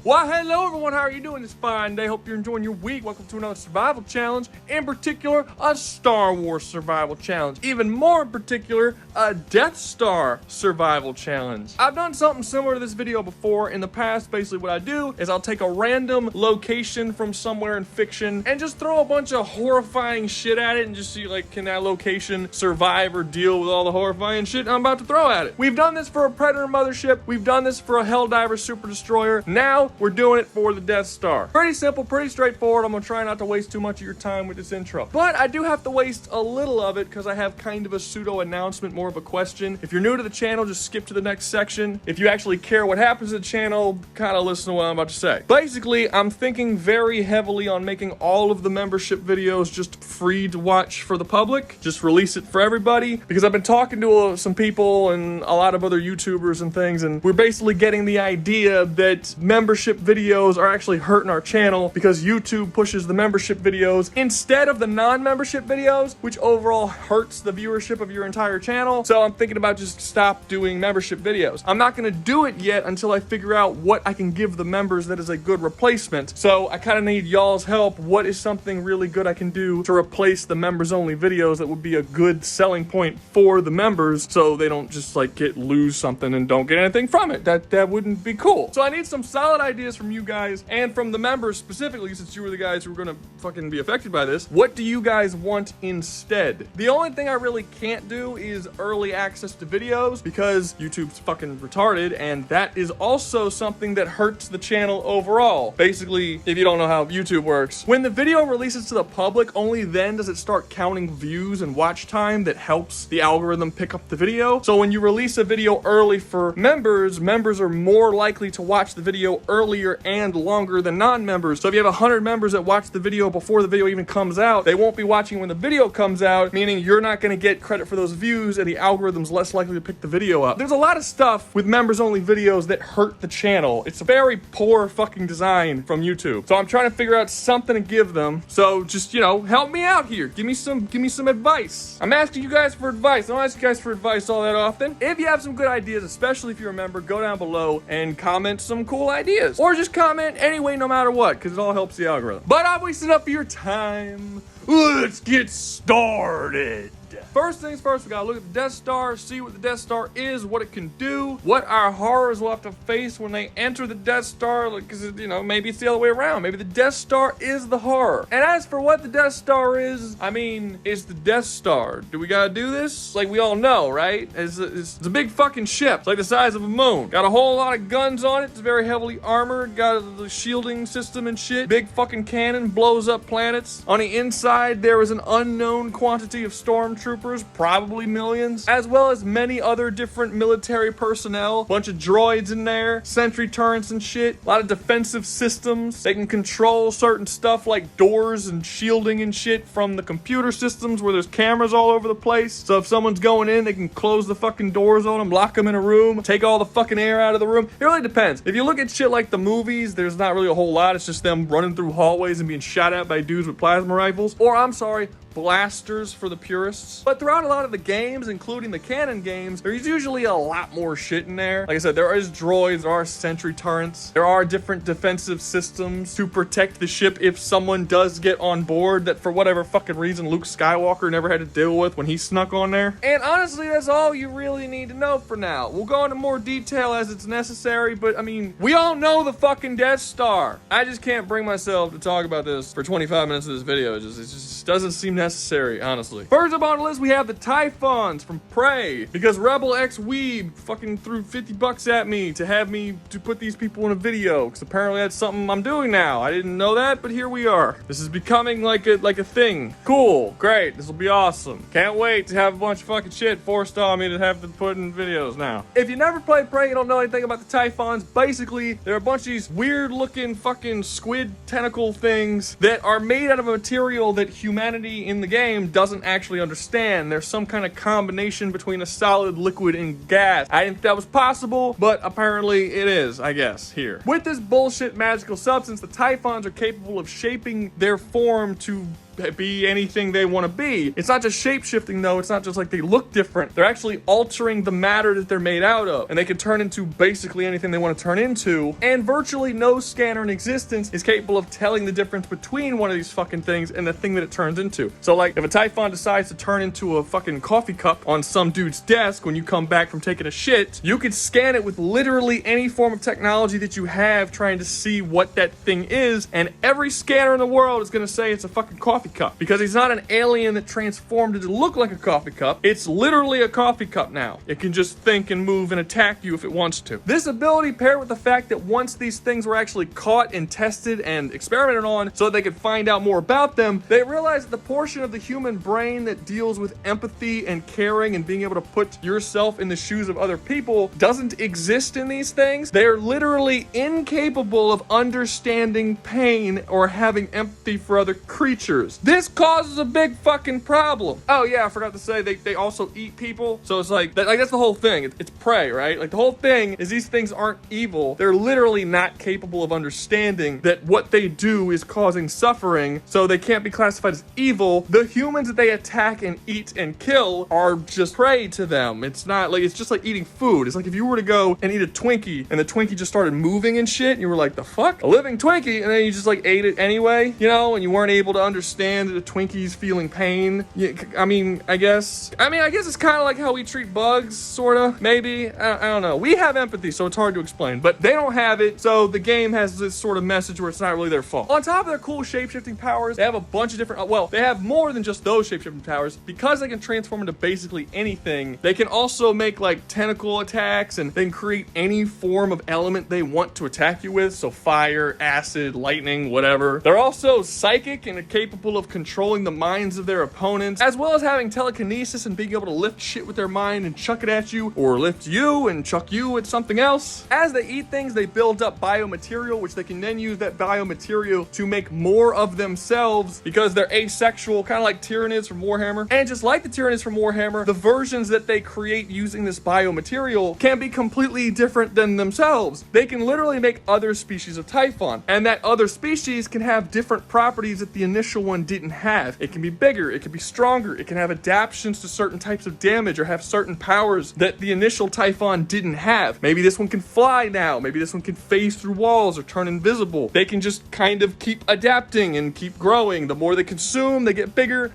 Well, hello everyone, how are you doing this fine day? Hope you're enjoying your week. Welcome to another survival challenge, in particular, a Star Wars survival challenge. Even more in particular, a Death Star survival challenge. I've done something similar to this video before in the past. Basically what I do is I'll take a random location from somewhere in fiction and just throw a bunch of horrifying shit at it and just see, like, can that location survive or deal with all the horrifying shit I'm about to throw at it. We've done this for a Predator mothership. We've done this for a Helldiver super destroyer. Now, we're doing it for the Death Star. Pretty simple, pretty straightforward. I'm gonna try not to waste too much of your time with this intro. But I do have to waste a little of it because I have kind of a pseudo announcement, more of a question. If you're new to the channel, just skip to the next section. If you actually care what happens to the channel, kind of listen to what I'm about to say. Basically, I'm thinking very heavily on making all of the membership videos just free to watch for the public. Just release it for everybody. Because I've been talking to some people and a lot of other YouTubers and things, and we're basically getting the idea that membership videos are actually hurting our channel because YouTube pushes the membership videos instead of the non-membership videos, which overall hurts the viewership of your entire channel. So I'm thinking about just stop doing membership videos. I'm not gonna do it yet until I figure out what I can give the members that is a good replacement. So I kind of need y'all's help. What is something really good I can do to replace the members only videos that would be a good selling point for the members so they don't just like lose something and don't get anything from it? That wouldn't be cool. So I need some solid ideas from you guys and from the members specifically, since you were the guys who were gonna fucking be affected by this. What do you guys want instead? The only thing I really can't do is early access to videos because YouTube's fucking retarded, and that is also something that hurts the channel overall. Basically, if you don't know how YouTube works, when the video releases to the public, only then does it start counting views and watch time that helps the algorithm pick up the video. So when you release a video early for members are more likely to watch the video earlier and longer than non-members. So if you have 100 members that watch the video before the video even comes out, they won't be watching when the video comes out, meaning you're not going to get credit for those views and the algorithm's less likely to pick the video up. There's a lot of stuff with members only videos that hurt the channel. It's a very poor fucking design from YouTube. So I'm trying to figure out something to give them. So just, you know, help me out here. Give me some advice. I'm asking you guys for advice. I don't ask you guys for advice all that often. If you have some good ideas, especially if you're a member, go down below and comment some cool ideas. Or just comment anyway, no matter what, because it all helps the algorithm. But I've wasted up your time. Let's get started. First things first, we gotta look at the Death Star, see what the Death Star is, what it can do, what our horrors will have to face when they enter the Death Star, because, you know, maybe it's the other way around. Maybe the Death Star is the horror. And as for what the Death Star is, I mean, it's the Death Star. Do we gotta do this? Like, we all know, right? It's a big fucking ship. It's like the size of a moon. Got a whole lot of guns on it. It's very heavily armored. Got the shielding system and shit. Big fucking cannon, blows up planets. On the inside, there is an unknown quantity of stormtroopers, probably millions, as well as many other different military personnel. Bunch of droids in there, sentry turrets and shit. A lot of defensive systems. They can control certain stuff like doors and shielding and shit from the computer systems where there's cameras all over the place. So if someone's going in, they can close the fucking doors on them, lock them in a room, take all the fucking air out of the room. It really depends. If you look at shit like the movies, there's not really a whole lot. It's just them running through hallways and being shot at by dudes with plasma rifles. Or, I'm sorry, blasters for the purists. But throughout a lot of the games, including the canon games, there's usually a lot more shit in there. Like I said, there is droids, there are sentry turrets, there are different defensive systems to protect the ship if someone does get on board that for whatever fucking reason Luke Skywalker never had to deal with when he snuck on there. And honestly, that's all you really need to know for now. We'll go into more detail as it's necessary, but I mean, we all know the fucking Death Star. I just can't bring myself to talk about this for 25 minutes of this video. It just doesn't seem necessary, honestly. First up on the list, we have the Typhons from Prey, because Rebel X Weeb fucking threw 50 bucks at me to have me to put these people in a video, because apparently that's something I'm doing now. I didn't know that, but here we are. This is becoming like a thing. Cool, great, this will be awesome. Can't wait to have a bunch of fucking shit forced on me to have to put in videos now. If you never played Prey, you don't know anything about the Typhons, basically, they're a bunch of these weird looking fucking squid tentacle things that are made out of a material that humanity in the game doesn't actually understand. There's some kind of combination between a solid, liquid, and gas. I didn't think that was possible, but apparently it is, I guess, here. With this bullshit magical substance, the Typhons are capable of shaping their form to be anything they want to be. It's not just shape-shifting, though. It's not just like they look different. They're actually altering the matter that they're made out of, and they can turn into basically anything they want to turn into, and virtually no scanner in existence is capable of telling the difference between one of these fucking things and the thing that it turns into. So, like, if a Typhon decides to turn into a fucking coffee cup on some dude's desk when you come back from taking a shit, you could scan it with literally any form of technology that you have trying to see what that thing is, and every scanner in the world is going to say it's a fucking coffee cup, because he's not an alien that transformed it to look like a coffee cup. It's literally a coffee cup now. It can just think and move and attack you if it wants to. This ability, paired with the fact that once these things were actually caught and tested and experimented on so that they could find out more about them, they realized that the portion of the human brain that deals with empathy and caring and being able to put yourself in the shoes of other people doesn't exist in these things. They are literally incapable of understanding pain or having empathy for other creatures. This causes a big fucking problem. Oh yeah, I forgot to say they also eat people. So it's like that's the whole thing. It's prey, right? Like the whole thing is these things aren't evil. They're literally not capable of understanding that what they do is causing suffering, so they can't be classified as evil. The humans that they attack and eat and kill are just prey to them. It's not like, it's just like eating food. It's like if you were to go and eat a Twinkie and the Twinkie just started moving and shit, and you were like, the fuck? A living Twinkie, and then you just like ate it anyway, you know, and you weren't able to understand that the Twinkie's feeling pain. I guess it's kind of like how we treat bugs, sorta, maybe. I don't know. We have empathy, so it's hard to explain, but they don't have it, so the game has this sort of message where it's not really their fault. On top of their cool shape-shifting powers, they have a bunch of different, well, they have more than just those shape-shifting powers. Because they can transform into basically anything, they can also make like tentacle attacks, and they can create any form of element they want to attack you with, so fire, acid, lightning, whatever. They're also psychic and are capable of controlling the minds of their opponents, as well as having telekinesis and being able to lift shit with their mind and chuck it at you, or lift you and chuck you at something else. As they eat things, they build up biomaterial, which they can then use that biomaterial to make more of themselves, because they're asexual, kind of like Tyranids from Warhammer. And just like the Tyranids from Warhammer, the versions that they create using this biomaterial can be completely different than themselves. They can literally make other species of Typhon, and that other species can have different properties that the initial one didn't have. It can be bigger, it can be stronger, it can have adaptations to certain types of damage, or have certain powers that the initial Typhon didn't have. Maybe this one can fly now, maybe this one can phase through walls or turn invisible. They can just kind of keep adapting and keep growing. The more they consume, they get bigger.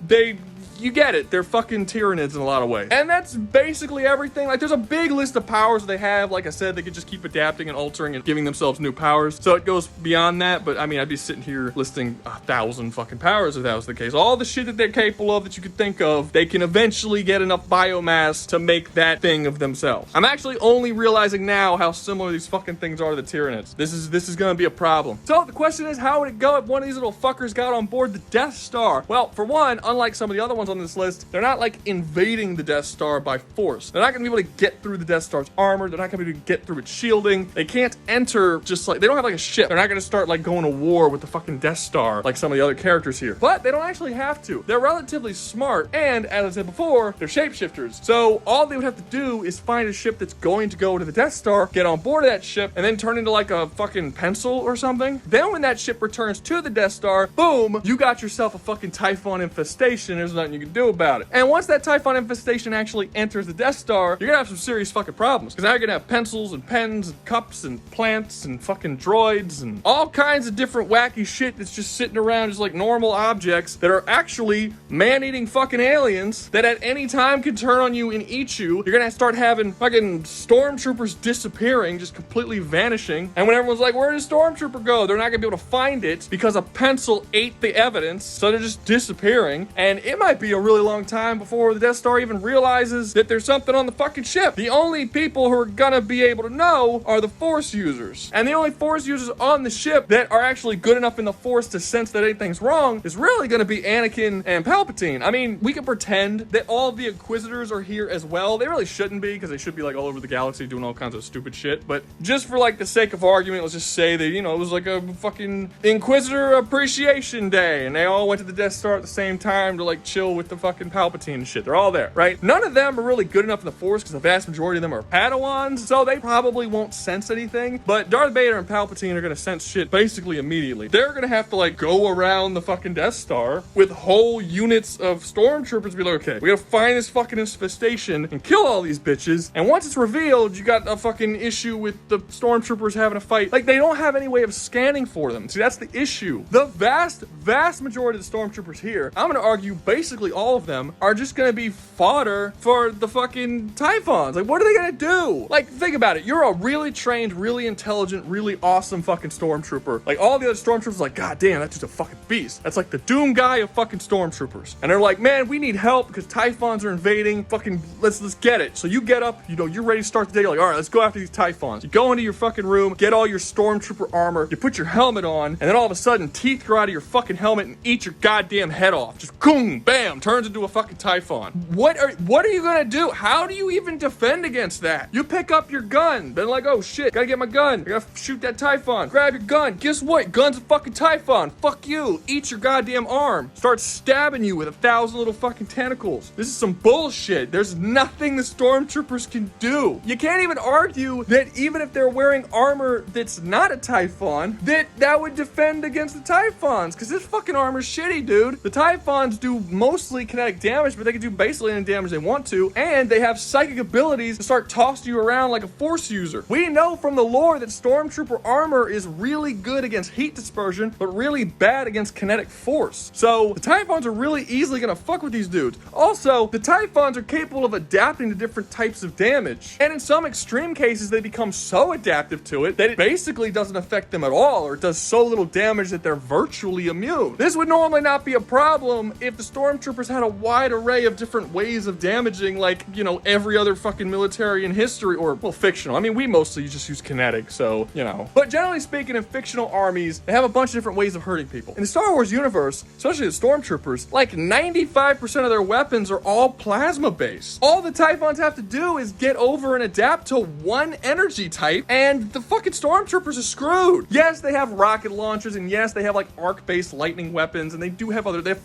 You get it. They're fucking Tyranids in a lot of ways. And that's basically everything. Like, there's a big list of powers they have. Like I said, they could just keep adapting and altering and giving themselves new powers. So it goes beyond that. But I mean, I'd be sitting here listing 1,000 fucking powers if that was the case. All the shit that they're capable of that you could think of, they can eventually get enough biomass to make that thing of themselves. I'm actually only realizing now how similar these fucking things are to the Tyranids. This is gonna be a problem. So the question is, how would it go if one of these little fuckers got on board the Death Star? Well, for one, unlike some of the other ones on this list, they're not like invading the Death Star by force. They're not going to be able to get through the Death Star's armor. They're not going to be able to get through its shielding. They can't enter just like, they don't have like a ship. They're not going to start like going to war with the fucking Death Star like some of the other characters here. But they don't actually have to. They're relatively smart, and as I said before, they're shapeshifters. So all they would have to do is find a ship that's going to go to the Death Star, get on board of that ship, and then turn into like a fucking pencil or something. Then when that ship returns to the Death Star, boom, you got yourself a fucking Typhon infestation. There's nothing you can do about it. And once that Typhon infestation actually enters the Death Star, you're gonna have some serious fucking problems. Because now you're gonna have pencils and pens and cups and plants and fucking droids and all kinds of different wacky shit that's just sitting around just like normal objects that are actually man-eating fucking aliens that at any time can turn on you and eat you. You're gonna start having fucking stormtroopers disappearing, just completely vanishing. And when everyone's like, where did Stormtrooper go? They're not gonna be able to find it because a pencil ate the evidence, so they're just disappearing. And it might be a really long time before the Death Star even realizes that there's something on the fucking ship. The only people who are gonna be able to know are the Force users. And the only Force users on the ship that are actually good enough in the Force to sense that anything's wrong is really gonna be Anakin and Palpatine. I mean, we can pretend that all of the Inquisitors are here as well. They really shouldn't be, because they should be like all over the galaxy doing all kinds of stupid shit. But just for like the sake of argument, let's just say that, you know, it was like a fucking Inquisitor Appreciation Day, and they all went to the Death Star at the same time to like chill with the fucking Palpatine and shit. They're all there, right? None of them are really good enough in the Force because the vast majority of them are Padawans, so they probably won't sense anything. But Darth Vader and Palpatine are gonna sense shit basically immediately. They're gonna have to like go around the fucking Death Star with whole units of stormtroopers to be like, okay, we gotta find this fucking infestation and kill all these bitches. And once it's revealed, you got a fucking issue with the stormtroopers having a fight. Like, they don't have any way of scanning for them. See, that's the issue. The vast majority of the stormtroopers here, I'm gonna argue basically all of them are just gonna be fodder for the fucking Typhons. Like, what are they gonna do? Like, think about it. You're a really trained, really intelligent, really awesome fucking stormtrooper. Like, all the other stormtroopers are like, God damn, that's just a fucking beast. That's like the Doom guy of fucking stormtroopers. And they're like, man, we need help because Typhons are invading. Fucking, let's get it. So you get up, you know, you're ready to start the day. You're like, all right, let's go after these Typhons. You go into your fucking room, get all your stormtrooper armor, you put your helmet on, and then all of a sudden, teeth grow out of your fucking helmet and eat your goddamn head off. Just boom, bam, turns into a fucking Typhon. What are you gonna do? How do you even defend against that? You pick up your gun, then like, oh shit, gotta get my gun. I gotta shoot that Typhon. Grab your gun. Guess what? Gun's a fucking Typhon. Fuck you. Eat your goddamn arm. Start stabbing you with 1,000 little fucking tentacles. This is some bullshit. There's nothing the stormtroopers can do. You can't even argue that even if they're wearing armor that's not a Typhon, that would defend against the Typhons, because this fucking armor's shitty, dude. The Typhons do mostly kinetic damage, but they can do basically any damage they want to, and they have psychic abilities to start tossing you around like a Force user. We know from the lore that stormtrooper armor is really good against heat dispersion, but really bad against kinetic force. So the Typhons are really easily gonna fuck with these dudes. Also, the Typhons are capable of adapting to different types of damage, and in some extreme cases they become so adaptive to it that it basically doesn't affect them at all, or it does so little damage that they're virtually immune. This would normally not be a problem if the stormtroopers had a wide array of different ways of damaging, like, you know, every other fucking military in history, or, well, fictional. I mean, we mostly just use kinetic, so, you know. But generally speaking, in fictional armies, they have a bunch of different ways of hurting people. In the Star Wars universe, especially the stormtroopers, like 95% of their weapons are all plasma based. All the Typhons have to do is get over and adapt to one energy type, and the fucking stormtroopers are screwed. Yes, they have rocket launchers, and yes, they have like arc-based lightning weapons, and they have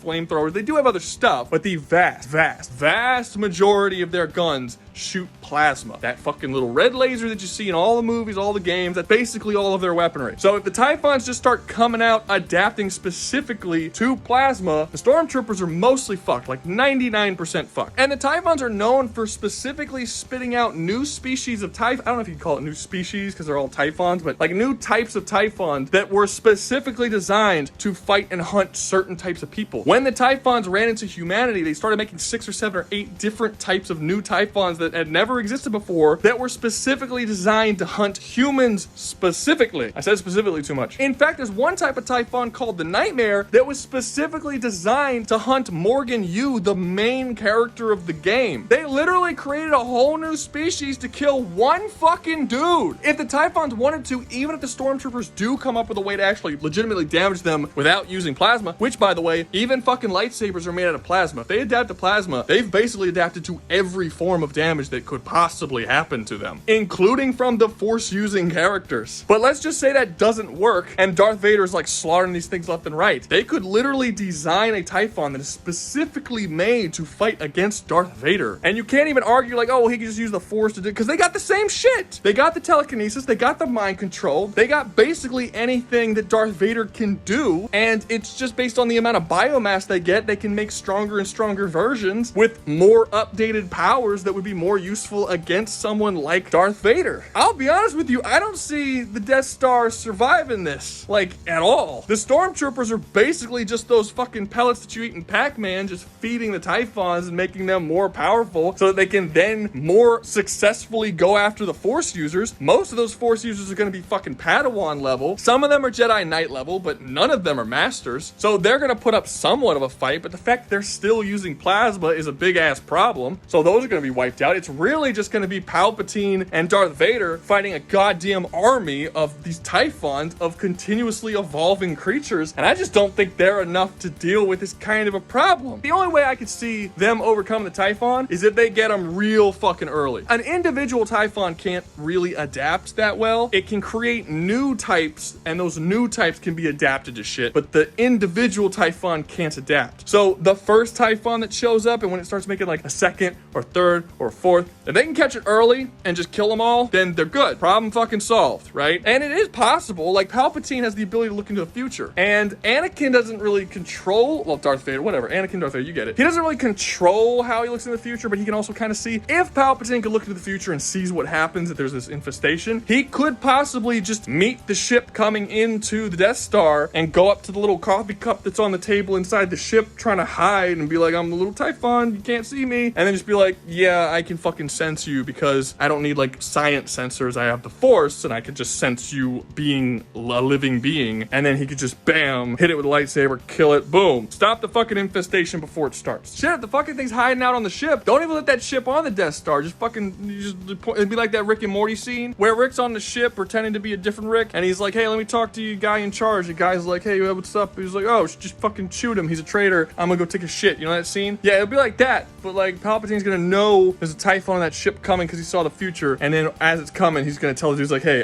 flamethrowers, they do have other stuff, but the vast majority of their guns shoot plasma. That fucking little red laser that you see in all the movies, all the games, that's basically all of their weaponry. So if the Typhons just start coming out adapting specifically to plasma, the stormtroopers are mostly fucked, like 99% fucked. And the Typhons are known for specifically spitting out new species of Typhon. I don't know if you'd call it new species because they're all Typhons, but like new types of Typhons that were specifically designed to fight and hunt certain types of people. When the Typhons ran into humanity, they started making 6 or 7 or 8 different types of new Typhons that had never existed before that were specifically designed to hunt humans specifically. I said specifically too much. In fact, there's one type of Typhon called the Nightmare that was specifically designed to hunt Morgan Yu, the main character of the game. They literally created a whole new species to kill one fucking dude. If the Typhons wanted to, even if the stormtroopers do come up with a way to actually legitimately damage them without using plasma, which, by the way, even fucking lightsabers are made out of plasma. If they adapt to plasma, they've basically adapted to every form of damage that could possibly happen to them, including from the Force-using characters. But let's just say that doesn't work, and Darth Vader is like slaughtering these things left and right. They could literally design a Typhon that is specifically made to fight against Darth Vader. And you can't even argue like, oh, well, he can just use the Force to do, because they got the same shit. They got the telekinesis, they got the mind control, they got basically anything that Darth Vader can do, and it's just based on the amount of biomass they get, they can make stronger and stronger versions with more updated powers that would be more useful against someone like Darth Vader. I'll be honest with you, I don't see the Death Star surviving this, like, at all. The stormtroopers are basically just those fucking pellets that you eat in Pac-Man, just feeding the Typhons and making them more powerful so that they can then more successfully go after the Force users. Most of those Force users are going to be fucking Padawan level. Some of them are Jedi Knight level, but none of them are Masters. So they're going to put up somewhat of a fight, but the fact they're still using plasma is a big ass problem. So those are going to be wiped out. It's really just going to be Palpatine and Darth Vader fighting a goddamn army of these Typhons of continuously evolving creatures, and I just don't think they're enough to deal with this kind of a problem. The only way I could see them overcome the Typhon is if they get them real fucking early. An individual Typhon can't really adapt that well. It can create new types, and those new types can be adapted to shit, but the individual Typhon can't adapt. So the first Typhon that shows up, and when it starts making like a second or third or fourth, if they can catch it early and just kill them all, then they're good. Problem fucking solved, right? And it is possible, like Palpatine has the ability to look into the future, and Anakin doesn't really control, well, Darth Vader, whatever, Anakin, Darth Vader, you get it. He doesn't really control how he looks in the future, but he can also kind of see if Palpatine could look into the future and sees what happens if there's this infestation. He could possibly just meet the ship coming into the Death Star and go up to the little coffee cup that's on the table inside the ship trying to hide and be like, I'm the little Typhon, you can't see me. And then just be like, yeah, I can fucking sense you because I don't need like science sensors. I have the Force and I can just sense you being a living being. And then he could just bam, hit it with a lightsaber, kill it, boom. Stop the fucking infestation before it starts. Shit, if the fucking thing's hiding out on the ship, don't even let that ship on the Death Star. Just fucking, it'd be like that Rick and Morty scene where Rick's on the ship pretending to be a different Rick and he's like, hey, let me talk to you, guy in charge. The guy's like, hey, what's up? He's like, oh, just fucking shoot him. He's a traitor. I'm gonna go take a shit. You know that scene? Yeah, it'll be like that. But like Palpatine's gonna know there's a Typhon on that ship coming because he saw the future. And then as it's coming, he's gonna tell the dudes like, hey,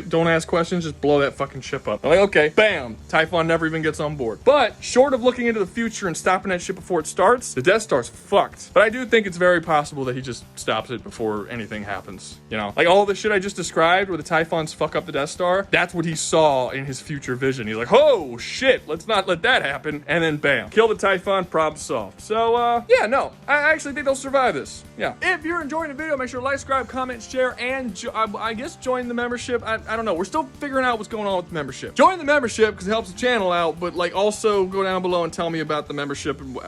don't ask questions. Just blow that fucking ship up. I'm like, okay, bam. Typhon never even gets on board. But short of looking into the future and stopping that ship before it starts, the Death Star's fucked. But I do think it's very possible that he just stops it before anything happens. You know, like all the shit I just described where the Typhons fuck up the Death Star, that's what he saw in his future vision. He's like, oh shit, let's not let that happen. And then bam, kill the Typhon, problem solved. So yeah, no, I actually think they'll survive this. Yeah. If you're enjoying the video, make sure to like, subscribe, comment, share, and I guess join the membership. I don't know. We're still figuring out what's going on with the membership. Join the membership because it helps the channel out, but like also go down below and tell me about the membership and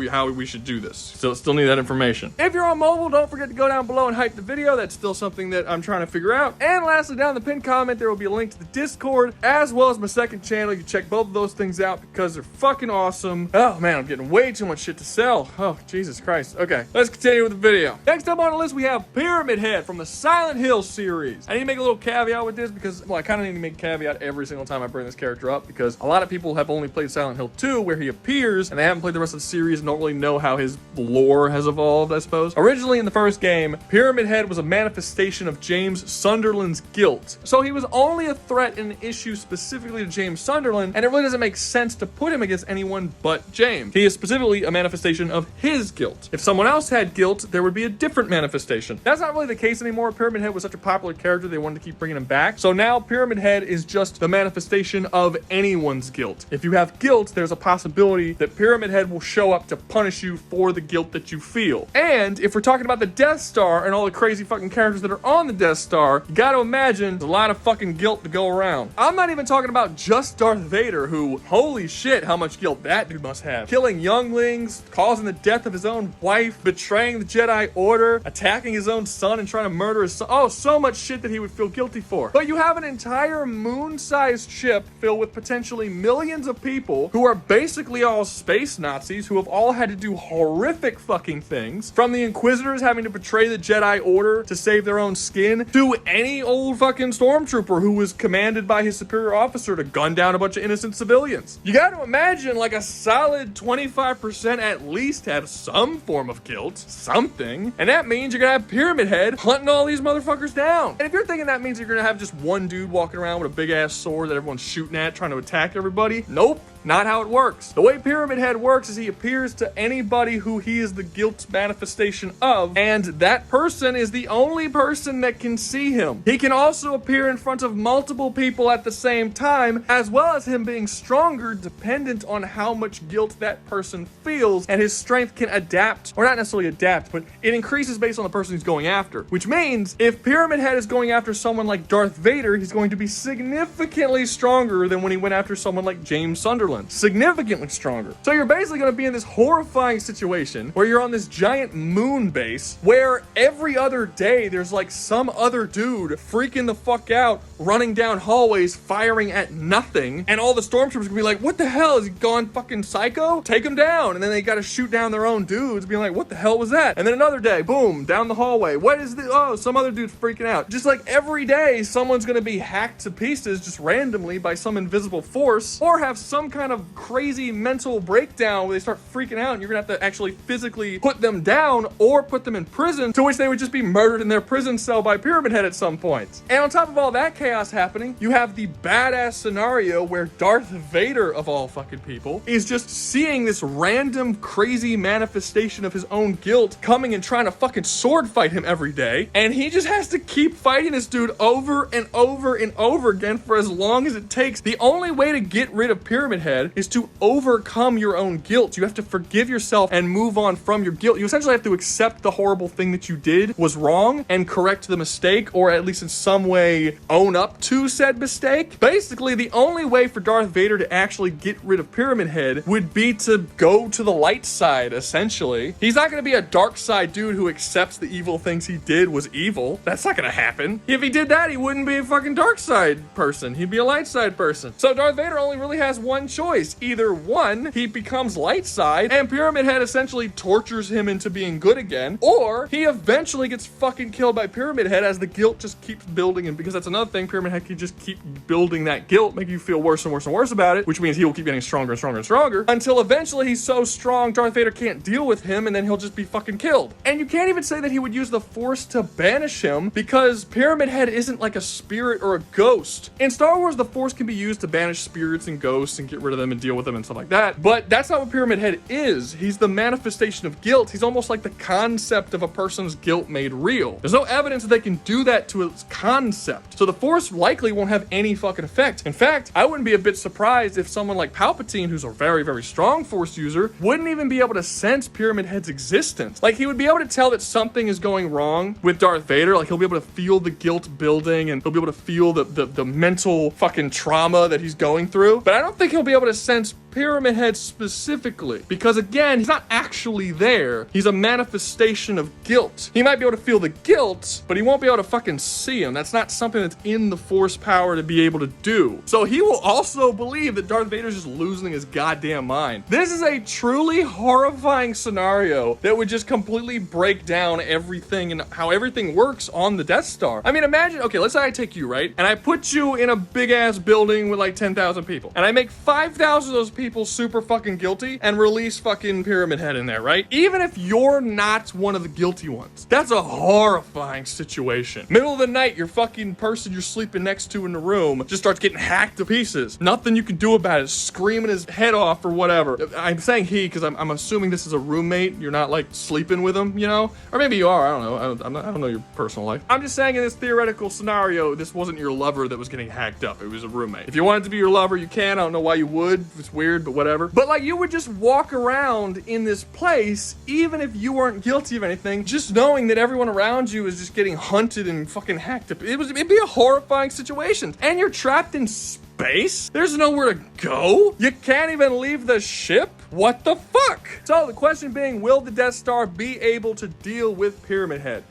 how we should do this. Still need that information. If you're on mobile, don't forget to go down below and hype the video. That's still something that I'm trying to figure out. And lastly, down in the pinned comment, there will be a link to the Discord as well as my second channel. You can check both of those things out because they're fucking awesome. Oh man, I'm getting way too much shit to sell. Oh, Jesus Christ. Okay, let's continue with the video. Next up on the list, we have Pyramid Head from the Silent Hill series. I need to make a little caveat with this because, well, I kind of need to make a caveat every single time I bring this character up because a lot of people have only played Silent Hill 2 where he appears and they haven't played the rest of the series and don't really know how his lore has evolved, I suppose. Originally in the first game, Pyramid Head was a manifestation of James Sunderland's guilt. So he was only a threat in an issue specifically to James Sunderland, and it really doesn't make sense to put him against anyone but James. He is specifically a manifestation of his guilt. If someone else had guilt, there would be a different manifestation. That's not really the case anymore. Pyramid Head was such a popular character, they wanted to keep bringing him back. So now Pyramid Head is just the manifestation of anyone's guilt. If you have guilt, there's a possibility that Pyramid Head will show up to punish you for the guilt that you feel. And if we're talking about the Death Star and all the crazy fucking characters that are on the Death Star, you gotta imagine there's a lot of fucking guilt to go around. I'm not even talking about just Darth Vader, who, holy shit, how much guilt that dude must have. Killing younglings, causing the death of his own wife, betraying the Jedi Order, attacking his own son and trying to murder his son. Oh, so much shit that he would feel guilty for. But you have an entire moon-sized ship filled with potentially millions of people who are basically all space Nazis who have all had to do horrific fucking things, from the Inquisitors having to betray the Jedi Order to save their own skin, to any old fucking stormtrooper who was commanded by his superior officer to gun down a bunch of innocent civilians. You gotta imagine like a solid 25% at least have some form of guilt, something, and that means you're gonna have Pyramid Head hunting all these motherfuckers down. And if you're thinking that means you're gonna have just one dude walking around with a big ass sword that everyone's shooting at trying to attack everybody, nope. Not how it works. The way Pyramid Head works is he appears to anybody who he is the guilt manifestation of, and that person is the only person that can see him. He can also appear in front of multiple people at the same time, as well as him being stronger dependent on how much guilt that person feels, and his strength can adapt, or not necessarily adapt, but it increases based on the person he's going after. Which means, if Pyramid Head is going after someone like Darth Vader, he's going to be significantly stronger than when he went after someone like James Sunderland. Significantly stronger. So you're basically going to be in this horrifying situation where you're on this giant moon base where every other day there's like some other dude freaking the fuck out, running down hallways, firing at nothing, and all the stormtroopers can be like, what the hell, is he gone fucking psycho? Take him down. And then they got to shoot down their own dudes, being like, what the hell was that? And then another day, boom, down the hallway. What is this? Oh, some other dude's freaking out. Just like every day, someone's going to be hacked to pieces just randomly by some invisible force, or have some kind of crazy mental breakdown where they start freaking out and you're gonna have to actually physically put them down or put them in prison, to which they would just be murdered in their prison cell by Pyramid Head at some point. And on top of all that chaos, chaos happening. You have the badass scenario where Darth Vader, of all fucking people, is just seeing this random crazy manifestation of his own guilt coming and trying to fucking sword fight him every day. And he just has to keep fighting this dude over and over and over again for as long as it takes. The only way to get rid of Pyramid Head is to overcome your own guilt. You have to forgive yourself and move on from your guilt. You essentially have to accept the horrible thing that you did was wrong and correct the mistake, or at least in some way own up to said mistake. Basically, the only way for Darth Vader to actually get rid of Pyramid Head would be to go to the light side, essentially. He's not going to be a dark side dude who accepts the evil things he did was evil. That's not going to happen. If he did that, he wouldn't be a fucking dark side person. He'd be a light side person. So Darth Vader only really has one choice. Either one, he becomes light side and Pyramid Head essentially tortures him into being good again, or he eventually gets fucking killed by Pyramid Head as the guilt just keeps building. And because that's another thing, Pyramid Head can just keep building that guilt, make you feel worse and worse and worse about it, which means he will keep getting stronger and stronger and stronger until eventually he's so strong Darth Vader can't deal with him and then he'll just be fucking killed. And you can't even say that he would use the Force to banish him because Pyramid Head isn't like a spirit or a ghost. In Star Wars, the Force can be used to banish spirits and ghosts and get rid of them and deal with them and stuff like that, but that's not what Pyramid Head is. He's the manifestation of guilt. He's almost like the concept of a person's guilt made real. There's no evidence that they can do that to its concept, so the Force likely won't have any fucking effect. In fact, I wouldn't be a bit surprised if someone like Palpatine, who's a very, very strong Force user, wouldn't even be able to sense Pyramid Head's existence. Like, he would be able to tell that something is going wrong with Darth Vader. Like, he'll be able to feel the guilt building and he'll be able to feel the mental fucking trauma that he's going through. But I don't think he'll be able to sense Pyramid Head specifically, because again, he's not actually there. He's a manifestation of guilt. He might be able to feel the guilt, but he won't be able to fucking see him. That's not something that's in the Force power to be able to do. So he will also believe that Darth Vader's just losing his goddamn mind. This is a truly horrifying scenario that would just completely break down everything and how everything works on the Death Star. I mean, imagine, okay, let's say I take you, right? And I put you in a big ass building with like 10,000 people. And I make 5,000 of those people super fucking guilty and release fucking Pyramid Head in there, right? Even if you're not one of the guilty ones, that's a horrifying situation. Middle of the night, your fucking person you're sleeping next to in the room just starts getting hacked to pieces. Nothing you can do about it, screaming his head off or whatever. I'm saying he because I'm assuming this is a roommate. You're not like sleeping with him, you know? Or maybe you are, I don't know. I don't know your personal life. I'm just saying in this theoretical scenario, this wasn't your lover that was getting hacked up. It was a roommate. If you wanted to be your lover, you can. I don't know why you would. It's weird, but whatever. But like, you would just walk around in this place, even if you weren't guilty of anything, just knowing that everyone around you is just getting hunted and fucking hacked up. It'd be a horrifying situation. And you're trapped in space? There's nowhere to go? You can't even leave the ship? What the fuck? So the question being, will the Death Star be able to deal with Pyramid Head?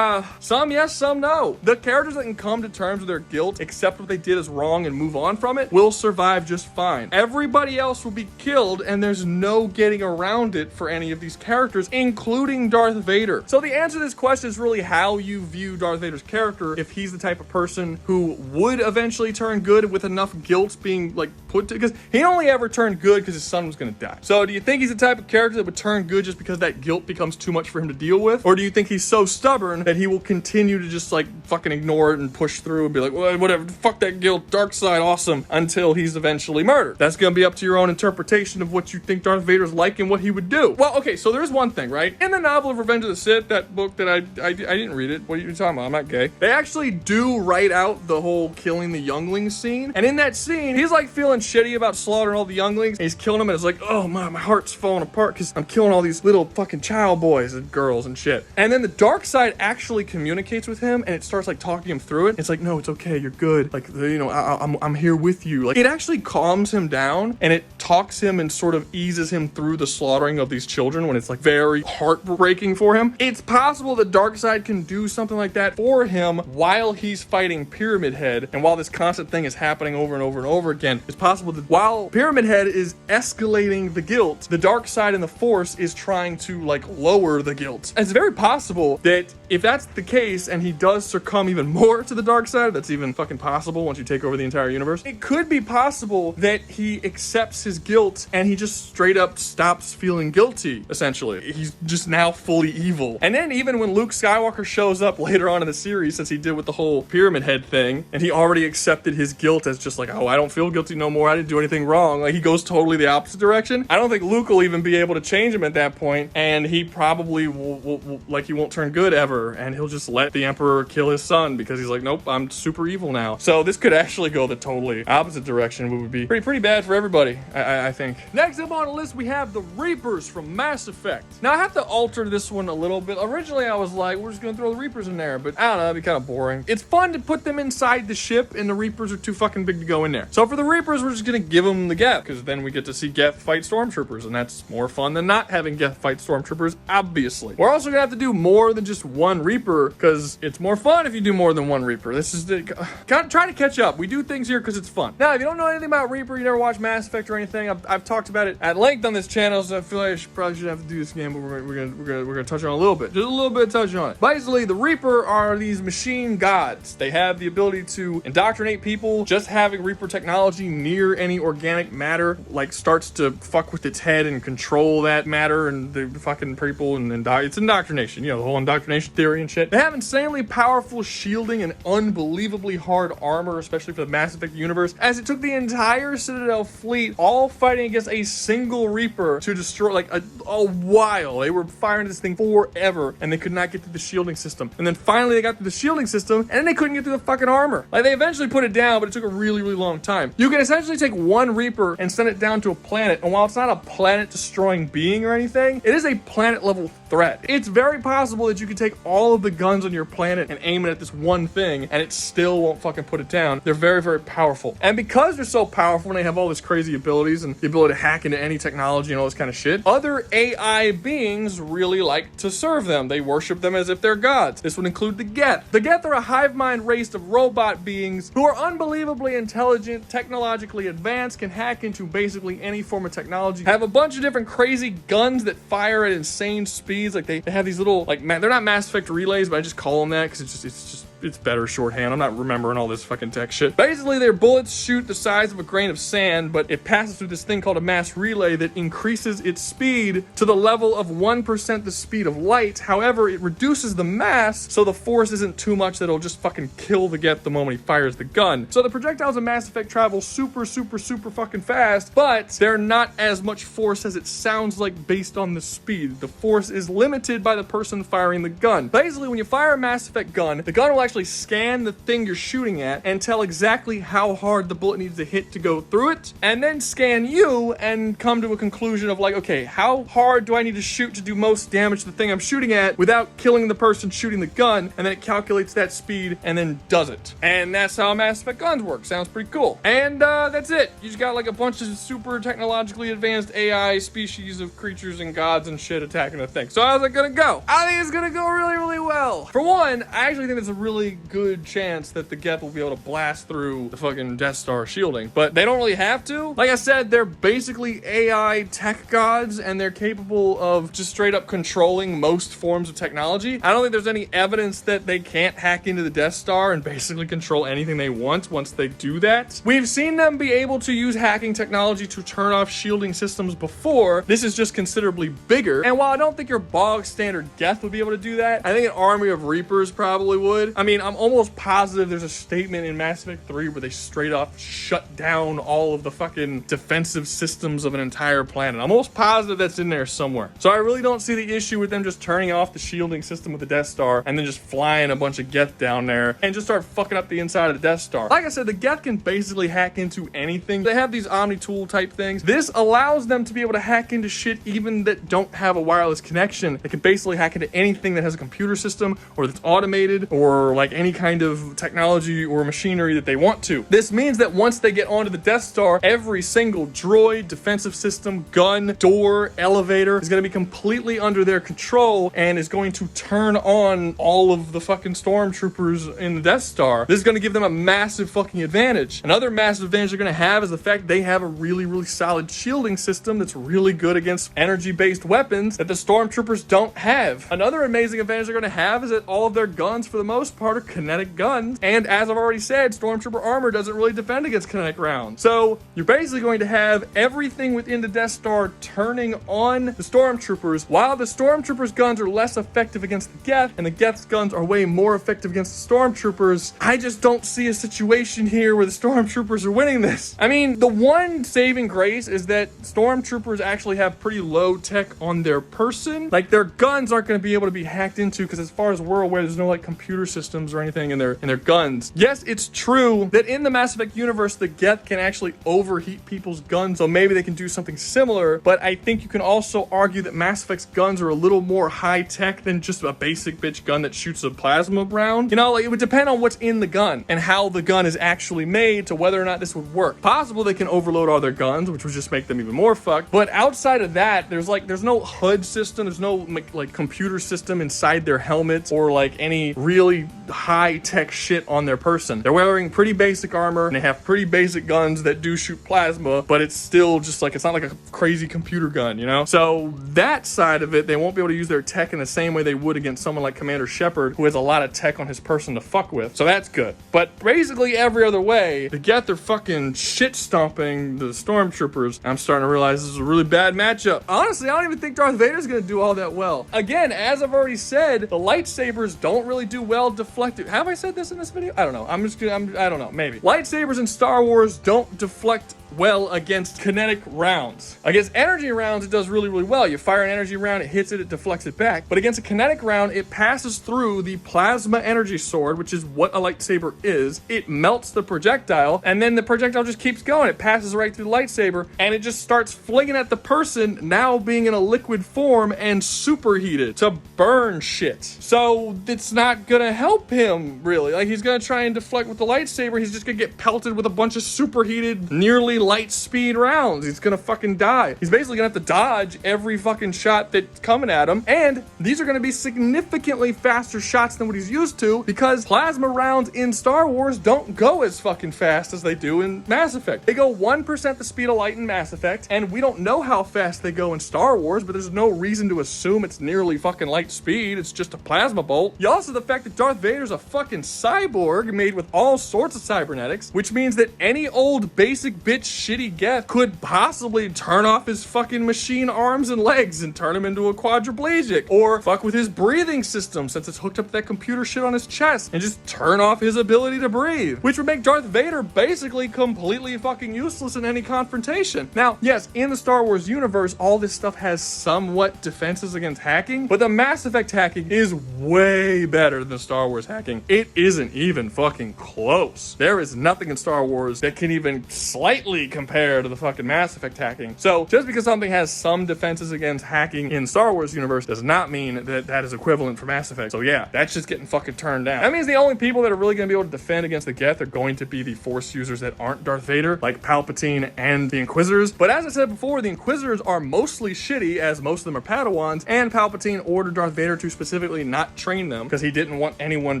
Some yes, some no. The characters that can come to terms with their guilt, accept what they did as wrong and move on from it, will survive just fine. Everybody else will be killed and there's no getting around it for any of these characters, including Darth Vader. So the answer to this question is really how you view Darth Vader's character, if he's the type of person who would eventually turn good with enough guilt being like put to, because he only ever turned good because his son was going to die. So do you think he's the type of character that would turn good just because that guilt becomes too much for him to deal with? Or do you think he's so stubborn that he will continue to just like fucking ignore it and push through and be like, well, whatever, fuck that guilt, dark side, awesome, until he's eventually murdered? That's going to be up to your own interpretation of what you think Darth Vader's like and what he would do. Well, okay, so there's one thing, right? In the novel of Revenge of the Sith, that book that I didn't read it. What are you talking about? I'm not gay. They actually do write out the whole killing the younglings scene. And in that scene, he's like feeling shitty about slaughtering all the younglings. And he's killing them and it's like, oh my heart's falling apart because I'm killing all these little fucking child boys and girls and shit. And then the dark side actually communicates with him and it starts like talking him through it. It's like, no, it's okay, you're good. Like, you know, I'm here with you. Like, it actually calms him down and it talks him and sort of eases him through the slaughtering of these children when it's like very heartbreaking for him. It's possible the dark side can do something like that for him while he's fighting Pyramid Head, and while this constant thing is happening over and over and over again, it's possible that while Pyramid Head is escalating the guilt, the dark side and the Force is trying to like lower the guilt. It's very possible that if that's the case and he does succumb even more to the dark side, that's even fucking possible once you take over the entire universe, it could be possible that he accepts his his guilt, and he just straight up stops feeling guilty, essentially. He's just now fully evil. And then even when Luke Skywalker shows up later on in the series, since he did with the whole pyramid head thing, and he already accepted his guilt as just like, oh, I don't feel guilty no more, I didn't do anything wrong. Like, he goes totally the opposite direction. I don't think Luke will even be able to change him at that point, and he probably will like, he won't turn good ever, and he'll just let the Emperor kill his son because he's like, nope, I'm super evil now. So this could actually go the totally opposite direction, which would be pretty bad for everybody, I think. Next up on the list, we have the Reapers from Mass Effect. Now, I have to alter this one a little bit. Originally, I was like, we're just gonna throw the Reapers in there, but I don't know, that'd be kind of boring. It's fun to put them inside the ship, and the Reapers are too fucking big to go in there. So for the Reapers, we're just gonna give them the Geth, because then we get to see Geth fight Stormtroopers, and that's more fun than not having Geth fight Stormtroopers, obviously. We're also gonna have to do more than just one Reaper, because it's more fun if you do more than one Reaper. This is try to catch up. We do things here because it's fun. Now, if you don't know anything about Reaper, you never watched Mass Effect or anything, I've talked about it at length on this channel, so I feel like I probably should have to do this again, but we're gonna touch on it a little bit. Just a little bit of touch on it. Basically, the Reaper are these machine gods. They have the ability to indoctrinate people. Just having Reaper technology near any organic matter, like, starts to fuck with its head and control that matter and the fucking people, and it's indoctrination. You know, the whole indoctrination theory and shit. They have insanely powerful shielding and unbelievably hard armor, especially for the Mass Effect universe, as it took the entire Citadel fleet all fighting against a single Reaper to destroy, like, a while. They were firing this thing forever, and they could not get through the shielding system. And then finally they got through the shielding system, and then they couldn't get through the fucking armor. Like, they eventually put it down, but it took a really, really long time. You can essentially take one Reaper and send it down to a planet, and while it's not a planet-destroying being or anything, it is a planet-level threat. It's very possible that you could take all of the guns on your planet and aim it at this one thing, and it still won't fucking put it down. They're very, very powerful. And because they're so powerful and they have all this crazy abilities and the ability to hack into any technology and all this kind of shit, other AI beings really like to serve them. They worship them as if they're gods. This would include the Geth. The Geth are a hive mind race of robot beings who are unbelievably intelligent, technologically advanced, can hack into basically any form of technology, have a bunch of different crazy guns that fire at insane speeds. Like, they have these little, like, they're not Mass Effect relays, but I just call them that because it's better shorthand. I'm not remembering all this fucking tech shit. Basically, their bullets shoot the size of a grain of sand, but it passes through this thing called a mass relay that increases its speed to the level of 1% the speed of light. However, it reduces the mass, so the force isn't too much that it'll just fucking kill the Geth the moment he fires the gun. So the projectiles in Mass Effect travel super, super, super fucking fast, but they're not as much force as it sounds like based on the speed. The force is limited by the person firing the gun. Basically, when you fire a Mass Effect gun, the gun will actually scan the thing you're shooting at and tell exactly how hard the bullet needs to hit to go through it, and then scan you and come to a conclusion of, like, okay, how hard do I need to shoot to do most damage to the thing I'm shooting at without killing the person shooting the gun, and then it calculates that speed and then does it. And that's how Mass Effect guns work. Sounds pretty cool. And that's it. You just got like a bunch of super technologically advanced AI species of creatures and gods and shit attacking the thing. So how's it gonna go? I think it's gonna go really, really well. For one, I actually think it's a really good chance that the Geth will be able to blast through the fucking Death Star shielding, but they don't really have to. Like I said, they're basically AI tech gods, and they're capable of just straight up controlling most forms of technology. I don't think there's any evidence that they can't hack into the Death Star and basically control anything they want once they do that. We've seen them be able to use hacking technology to turn off shielding systems before. This is just considerably bigger, and while I don't think your bog standard Geth would be able to do that, I think an army of Reapers probably would. I mean, I'm almost positive there's a statement in Mass Effect 3 where they straight off shut down all of the fucking defensive systems of an entire planet. I'm almost positive that's in there somewhere. So I really don't see the issue with them just turning off the shielding system with the Death Star and then just flying a bunch of Geth down there and just start fucking up the inside of the Death Star. Like I said, the Geth can basically hack into anything. They have these Omni-tool type things. This allows them to be able to hack into shit even that don't have a wireless connection. They can basically hack into anything that has a computer system or that's automated or like any kind of technology or machinery that they want to. This means that once they get onto the Death Star, every single droid, defensive system, gun, door, elevator is going to be completely under their control and is going to turn on all of the fucking stormtroopers in the Death Star. This is going to give them a massive fucking advantage. Another massive advantage they're going to have is the fact they have a really, really solid shielding system that's really good against energy-based weapons that the stormtroopers don't have. Another amazing advantage they're going to have is that all of their guns, for the most part, part are kinetic guns. And as I've already said, Stormtrooper armor doesn't really defend against kinetic rounds. So you're basically going to have everything within the Death Star turning on the Stormtroopers, while the Stormtroopers' guns are less effective against the Geth, and the Geth's guns are way more effective against the Stormtroopers. I just don't see a situation here where the Stormtroopers are winning this. I mean, the one saving grace is that Stormtroopers actually have pretty low tech on their person. Like, their guns aren't going to be able to be hacked into, because as far as we're aware, there's no like computer systems or anything in their guns. Yes, it's true that in the Mass Effect universe, the Geth can actually overheat people's guns, so maybe they can do something similar, but I think you can also argue that Mass Effect's guns are a little more high-tech than just a basic bitch gun that shoots a plasma round. You know, like, it would depend on what's in the gun and how the gun is actually made to whether or not this would work. Possible they can overload all their guns, which would just make them even more fucked, but outside of that, there's no HUD system, there's no like computer system inside their helmets or like any really high-tech shit on their person. They're wearing pretty basic armor and they have pretty basic guns that do shoot plasma, but it's still just like, it's not like a crazy computer gun, you know? So that side of it, they won't be able to use their tech in the same way they would against someone like Commander Shepard, who has a lot of tech on his person to fuck with. So that's good. But basically every other way, the Geth are fucking shit stomping the Stormtroopers. I'm starting to realize this is a really bad matchup. Honestly, I don't even think Darth Vader's gonna do all that well. Again, as I've already said, the lightsabers don't really do well deflecting. Have I said this in this video? I don't know. I don't know. Maybe. Lightsabers in Star Wars don't deflect well against kinetic rounds. Against energy rounds, it does really, really well. You fire an energy round, it hits it, it deflects it back. But against a kinetic round, it passes through the plasma energy sword, which is what a lightsaber is. It melts the projectile, and then the projectile just keeps going. It passes right through the lightsaber, and it just starts flinging at the person, now being in a liquid form and superheated to burn shit. So it's not gonna help him, really. Like, he's gonna try and deflect with the lightsaber, he's just gonna get pelted with a bunch of superheated, nearly light speed rounds. He's gonna fucking die. He's basically gonna have to dodge every fucking shot that's coming at him, and these are gonna be significantly faster shots than what he's used to, because plasma rounds in Star Wars don't go as fucking fast as they do in Mass Effect. They go 1% the speed of light in Mass Effect, and we don't know how fast they go in Star Wars, but there's no reason to assume it's nearly fucking light speed. It's just a plasma bolt. You also have the fact that Darth Vader's a fucking cyborg made with all sorts of cybernetics, which means that any old basic bitch shitty Geth could possibly turn off his fucking machine arms and legs and turn him into a quadriplegic, or fuck with his breathing system since it's hooked up to that computer shit on his chest and just turn off his ability to breathe, which would make Darth Vader basically completely fucking useless in any confrontation. Now, yes, in the Star Wars universe, all this stuff has somewhat defenses against hacking, but the Mass Effect hacking is way better than Star Wars hacking. It isn't even fucking close. There is nothing in Star Wars that can even slightly compare to the fucking Mass Effect hacking. So just because something has some defenses against hacking in Star Wars universe does not mean that that is equivalent for Mass Effect. So yeah, that's just getting fucking turned down. That means the only people that are really going to be able to defend against the Geth are going to be the Force users that aren't Darth Vader, like Palpatine and the Inquisitors. But as I said before, the Inquisitors are mostly shitty, as most of them are Padawans, and Palpatine ordered Darth Vader to specifically not train them because he didn't want anyone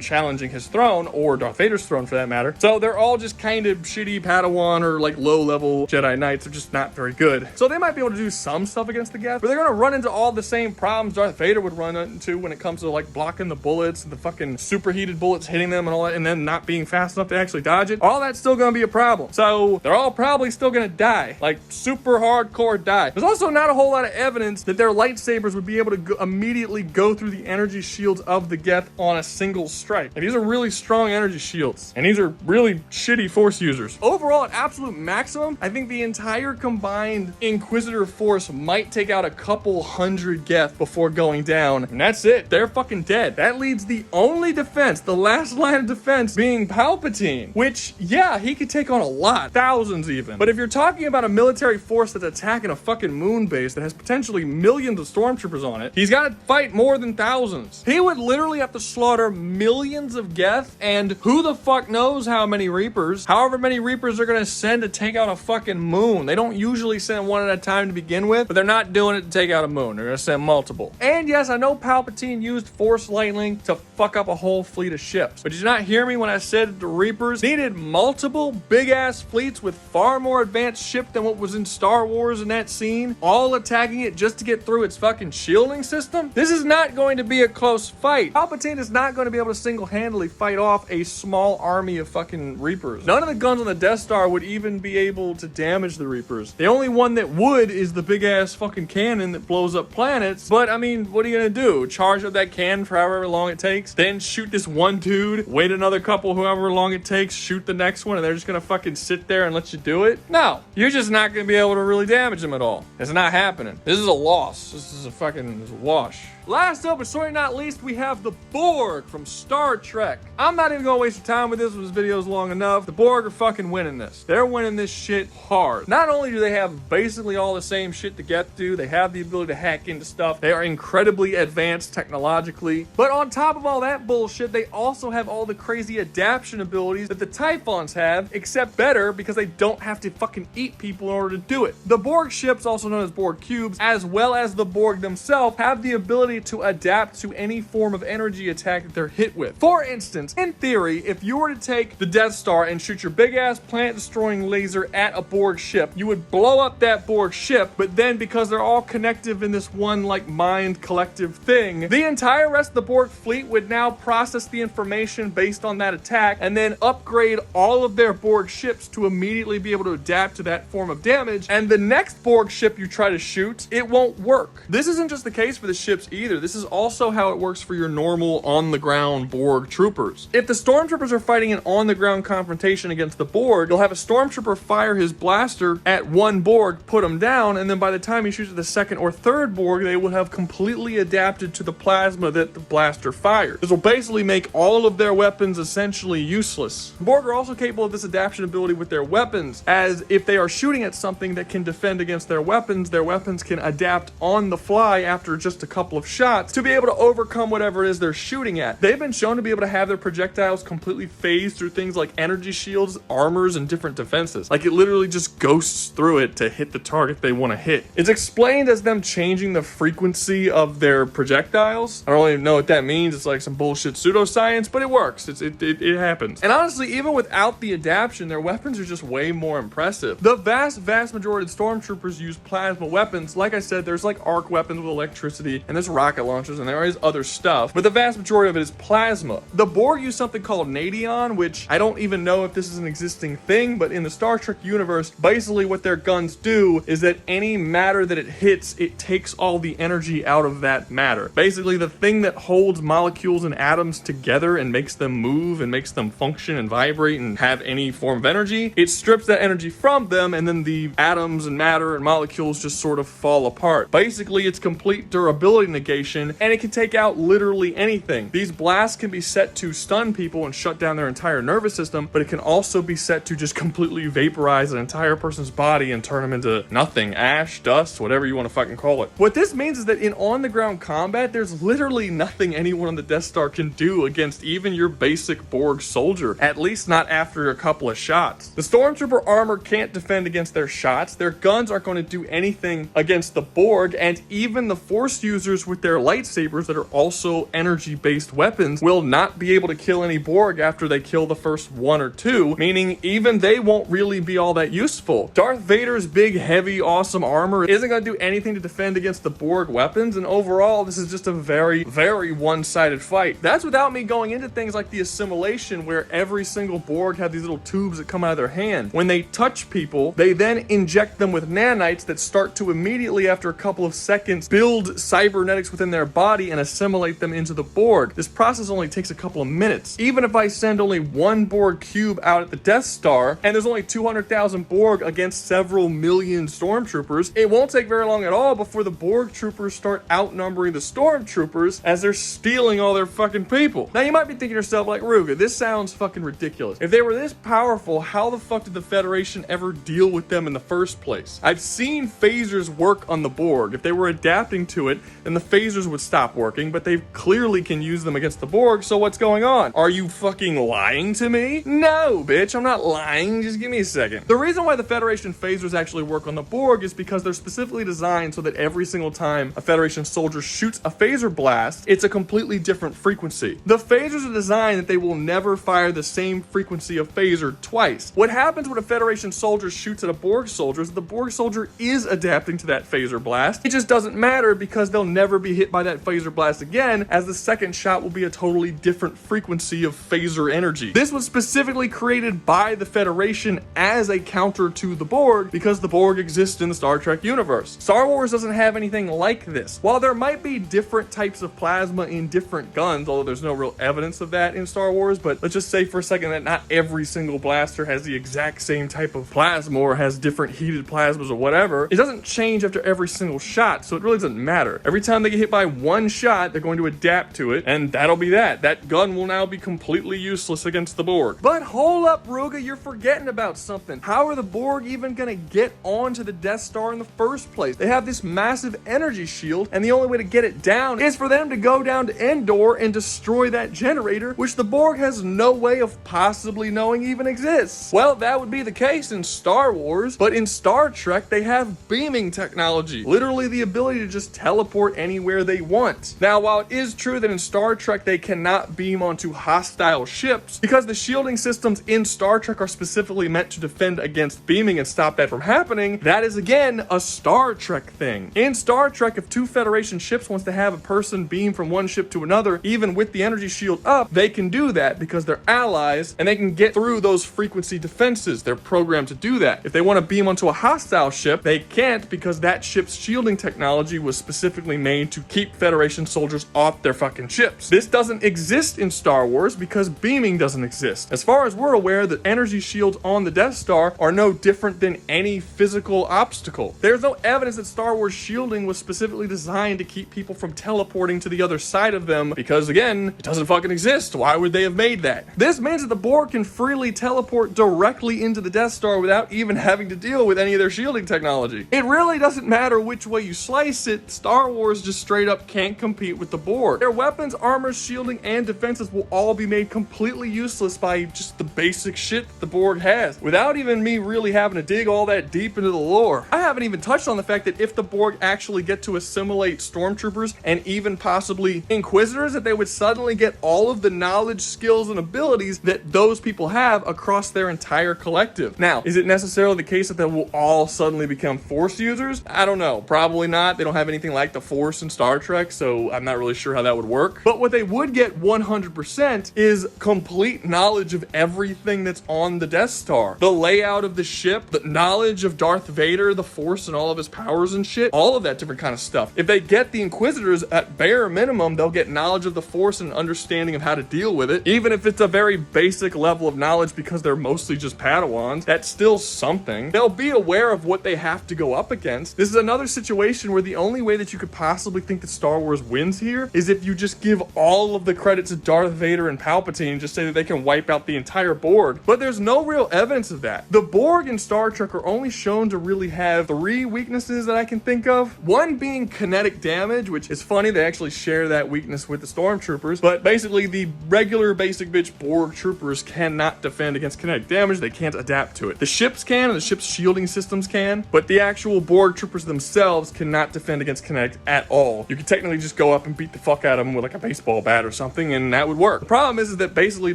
challenging his throne, or Darth Vader's throne for that matter. So they're all just kind of shitty Padawan or like low-level Jedi Knights. Are just not very good. So they might be able to do some stuff against the Geth, but they're gonna run into all the same problems Darth Vader would run into when it comes to like blocking the bullets and the fucking superheated bullets hitting them and all that, and then not being fast enough to actually dodge it. All that's still gonna be a problem. So they're all probably still gonna die, like super hardcore die. There's also not a whole lot of evidence that their lightsabers would be able to immediately go through the energy shields of the Geth on a single strike. Like, these are really strong energy shields, and these are really shitty Force users. Overall, at absolute maximum, I think the entire combined Inquisitor force might take out a couple hundred Geth before going down, and that's it. They're fucking dead. That leads the only defense, the last line of defense, being Palpatine, which, yeah, he could take on a lot, thousands even. But if you're talking about a military force that's attacking a fucking moon base that has potentially millions of stormtroopers on it, he's got to fight more than thousands. He would literally have to slaughter millions of Geth, and who the fuck knows how many Reapers, however many Reapers they're gonna send to take out out a fucking moon. They don't usually send one at a time to begin with, but they're not doing it to take out a moon. They're gonna send multiple. And yes, I know Palpatine used Force lightning to fuck up a whole fleet of ships, but did you not hear me when I said the Reapers needed multiple big-ass fleets with far more advanced ship than what was in Star Wars in that scene, all attacking it just to get through its fucking shielding system? This is not going to be a close fight. Palpatine is not going to be able to single-handedly fight off a small army of fucking Reapers. None of the guns on the Death Star would even be able to damage the Reapers. The only one that would is the big-ass fucking cannon that blows up planets, but I mean, what are you gonna do? Charge up that cannon for however long it takes, then shoot this one dude, wait another couple, however long it takes, shoot the next one, and they're just gonna fucking sit there and let you do it? No, you're just not gonna be able to really damage them at all. It's not happening. This is a loss. This is a fucking wash. Last up, but certainly not least, we have the Borg from Star Trek. I'm not even gonna waste your time with this video is long enough. The Borg are fucking winning this. They're winning this shit hard. Not only do they have basically all the same shit to get to, they have the ability to hack into stuff, they are incredibly advanced technologically, but on top of all that bullshit, they also have all the crazy adaptation abilities that the Typhons have, except better because they don't have to fucking eat people in order to do it. The Borg ships, also known as Borg cubes, as well as the Borg themselves, have the ability to adapt to any form of energy attack that they're hit with. For instance, in theory, if you were to take the Death Star and shoot your big ass planet destroying laser at a Borg ship, you would blow up that Borg ship, but then because they're all connective in this one like mind collective thing, the entire rest of the Borg fleet would now process the information based on that attack and then upgrade all of their Borg ships to immediately be able to adapt to that form of damage, and the next Borg ship you try to shoot, it won't work. This isn't just the case for the ships either. This is also how it works for your normal on-the-ground Borg troopers. If the stormtroopers are fighting an on-the-ground confrontation against the Borg, you'll have a stormtrooper fire his blaster at one Borg, put him down, and then by the time he shoots at the second or third Borg, they will have completely adapted to the plasma that the blaster fired. This will basically make all of their weapons essentially useless. The Borg are also capable of this adaptation ability with their weapons, as if they are shooting at something that can defend against their weapons can adapt on the fly after just a couple of shots to be able to overcome whatever it is they're shooting at. They've been shown to be able to have their projectiles completely phase through things like energy shields, armors, and different defenses. Like it literally just ghosts through it to hit the target they want to hit. It's explained as them changing the frequency of their projectiles. I don't even know what that means. It's like some bullshit pseudoscience, but it works. It happens. And honestly, even without the adaptation, their weapons are just way more impressive. The vast majority of stormtroopers use plasma weapons. Like I said, there's like arc weapons with electricity, and there's rocket launchers, and there is other stuff, but the vast majority of it is plasma. The Borg use something called Nadion, which I don't even know if this is an existing thing, but in the Star Trek universe, basically what their guns do is that any matter that it hits, it takes all the energy out of that matter. Basically, the thing that holds molecules and atoms together and makes them move and makes them function and vibrate and have any form of energy, it strips that energy from them, and then the atoms and matter and molecules just sort of fall apart. Basically, it's complete durability negation, and it can take out literally anything. These blasts can be set to stun people and shut down their entire nervous system, but it can also be set to just completely vaporize an entire person's body and turn them into nothing, ash, dust, whatever you want to fucking call it. What this means is that in on-the-ground combat, there's literally nothing anyone on the Death Star can do against even your basic Borg soldier, at least not after a couple of shots. The Stormtrooper armor can't defend against their shots, their guns aren't going to do anything against the Borg, and even the Force users with their lightsabers that are also energy-based weapons will not be able to kill any Borg after they kill the first one or two, meaning even they won't really be all that useful. Darth Vader's big, heavy, awesome armor isn't going to do anything to defend against the Borg weapons, and overall, this is just a very, very one-sided fight. That's without me going into things like the assimilation, where every single Borg have these little tubes that come out of their hand. When they touch people, they then inject them with nanites that start to immediately, after a couple of seconds, build cybernetics within their body and assimilate them into the Borg. This process only takes a couple of minutes. Even if I send only one Borg cube out at the Death Star, and there's only 200,000 Borg against several million stormtroopers, it won't take very long at all before the Borg troopers start outnumbering the stormtroopers as they're stealing all their fucking people. Now you might be thinking to yourself, like, Rouga, this sounds fucking ridiculous. If they were this powerful, how the fuck did the Federation ever deal with them in the first place? I've seen phasers work on the Borg. If they were adapting to it, then the phasers would stop working, but they clearly can use them against the Borg, so what's going on? Are you fucking lying to me? No, bitch, I'm not lying. Just give me a second. The reason why the Federation phasers actually work on the Borg is because they're specifically designed so that every single time a Federation soldier shoots a phaser blast, it's a completely different frequency. The phasers are designed that they will never fire the same frequency of phaser twice. What happens when a Federation soldier shoots at a Borg soldier is the Borg soldier is adapting to that phaser blast. It just doesn't matter because they'll never be hit by that phaser blast again, as the second shot will be a totally different frequency of phaser energy. This was specifically created by the Federation as a counter to the Borg because the Borg exists in the Star Trek universe. Star Wars doesn't have anything like this. While there might be different types of plasma in different guns, although there's no real evidence of that in Star Wars, but let's just say for a second that not every single blaster has the exact same type of plasma or has different heated plasmas or whatever. It doesn't change after every single shot, so it really doesn't matter. Every time they get hit by one shot, they're going to adapt to it, and that'll be that. That gun will now be completely useless against the Borg. But hold up, Rouga, you're forgetting about something. How are the Borg even gonna get onto the Death Star in the first place? They have this massive energy shield, and the only way to get it down is for them to go down to Endor and destroy that generator, which the Borg has no way of possibly knowing even exists. Well, that would be the case in Star Wars, but in Star Trek, they have beaming technology. Literally the ability to just teleport anywhere they want. Now, while it is true that in Star Trek they cannot beam onto hostile ships, because the shielding systems in Star Trek are specifically meant to defend against beaming and stop that from happening, that is again a Star Trek thing. In Star Trek, if two Federation ships wants to have a person beam from one ship to another, even with the energy shield up, they can do that because they're allies and they can get through those frequency defenses. They're programmed to do that. If they want to beam onto a hostile ship, they can't because that ship's shielding technology was specifically made to keep Federation soldiers off their fucking ships. This doesn't exist in Star Wars because beaming doesn't exist. As far as we're aware, the energy shields on the Death Star are no different than any physical obstacle. There's no evidence that Star Wars shielding was specifically designed to keep people from teleporting to the other side of them because, again, it doesn't fucking exist. Why would they have made that? This means that the Borg can freely teleport directly into the Death Star without even having to deal with any of their shielding technology. It really doesn't matter which way you slice it, Star Wars just straight up can't compete with the Borg. Their weapons, armor, shielding, and defenses will all be made completely useless by just the basic shit that the Borg has, without even me really having to dig all that deep into the lore. I haven't even touched on the fact that if the Borg actually get to assimilate stormtroopers and even possibly Inquisitors, that they would suddenly get all of the knowledge, skills, and abilities that those people have across their entire collective. Now, is it necessarily the case that they will all suddenly become Force users? I don't know. Probably not. They don't have anything like the Force in Star Trek, so I'm not really sure how that would work. But what they would get 100% is complete knowledge of everything that's on the Death Star. The layout of the ship, the knowledge of Darth Vader, the Force, and all of his powers and shit. All of that different kind of stuff. If they get the Inquisitors, at bare minimum, they'll get knowledge of the Force and understanding of how to deal with it. Even if it's a very basic level of knowledge because they're mostly just Padawans, that's still something. They'll be aware of what they have to go up against. This is another situation where the only way that you could possibly think that Star Wars wins here is if you just give all of the credit to Darth Vader and Palpatine and just say that they can wipe out the entire Borg. But there's no real evidence of that. The Borg in Star Trek are only shown to really have 3 weaknesses that I can think of. One being kinetic damage, which is funny, they actually share that weakness with the stormtroopers, but basically the regular basic bitch Borg troopers cannot defend against kinetic damage. They can't adapt to it. The ships can, and the ship's shielding systems can, but the actual Borg troopers themselves cannot defend against kinetic at all. You could technically just go up and beat the fuck out of them with like a baseball bat or something, and that would work. The problem is that basically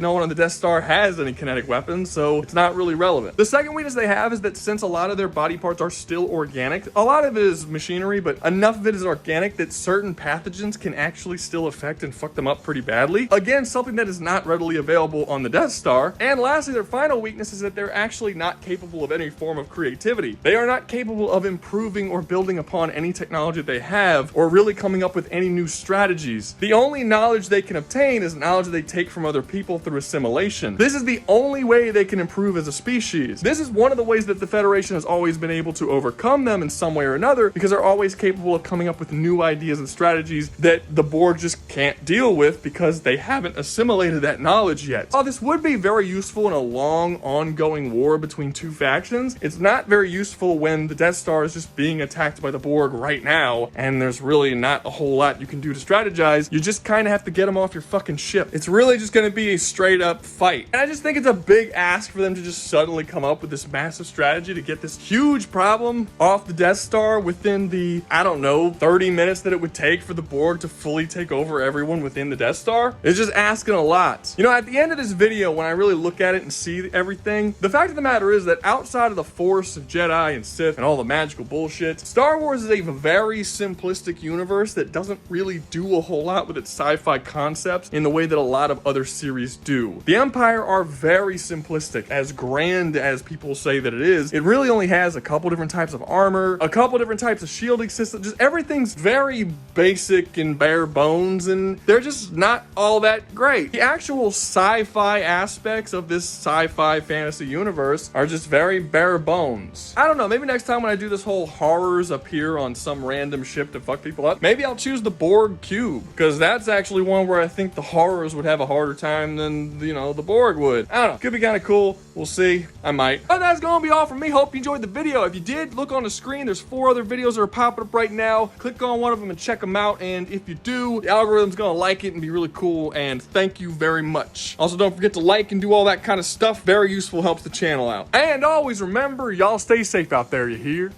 no one on the Death Star has any kinetic weapons, so it's not really relevant. The second weakness they have is that since a lot of their body parts are still organic, a lot of it is machinery, but enough of it is organic that certain pathogens can actually still affect and fuck them up pretty badly. Again, something that is not readily available on the Death Star. And lastly, their final weakness is that they're actually not capable of any form of creativity. They are not capable of improving or building upon any technology they have, or really coming up with any new strategies. The only knowledge they can obtain is knowledge that they take from other people through assimilation. This is the only way they can improve as a species. This is one of the ways that the Federation has always been able to overcome them in some way or another, because they're always capable of coming up with new ideas and strategies that the Borg just can't deal with because they haven't assimilated that knowledge yet. While this would be very useful in a long, ongoing war between two factions, it's not very useful when the Death Star is just being attacked by the Borg right now, and there's really really not a whole lot you can do to strategize. You just kind of have to get them off your fucking ship. It's really just going to be a straight up fight. And I just think it's a big ask for them to just suddenly come up with this massive strategy to get this huge problem off the Death Star within the, I don't know, 30 minutes that it would take for the Borg to fully take over everyone within the Death Star. It's just asking a lot. You know, at the end of this video, when I really look at it and see everything, the fact of the matter is that outside of the Force and Jedi and Sith and all the magical bullshit, Star Wars is a very simplistic universe that doesn't really do a whole lot with its sci-fi concepts in the way that a lot of other series do. The Empire are very simplistic. As grand as people say that it is, it really only has a couple different types of armor, a couple different types of shielding systems. Just everything's very basic and bare bones, and they're just not all that great. The actual sci-fi aspects of this sci-fi fantasy universe are just very bare bones. I don't know, maybe next time when I do this whole horrors appear on some random ship to fuck people up, maybe I'll choose the Borg cube, because that's actually one where I think the horrors would have a harder time than, you know, the Borg would. I don't know, could be kind of cool. We'll see. I might. But that's gonna be all from me. Hope you enjoyed the video. If you did, look on the screen. There's 4 other videos that are popping up right now. Click on one of them and check them out. And if you do, the algorithm's gonna like it and be really cool. And thank you very much. Also, don't forget to like and do all that kind of stuff. Very useful, helps the channel out. And always remember, y'all stay safe out there, you hear?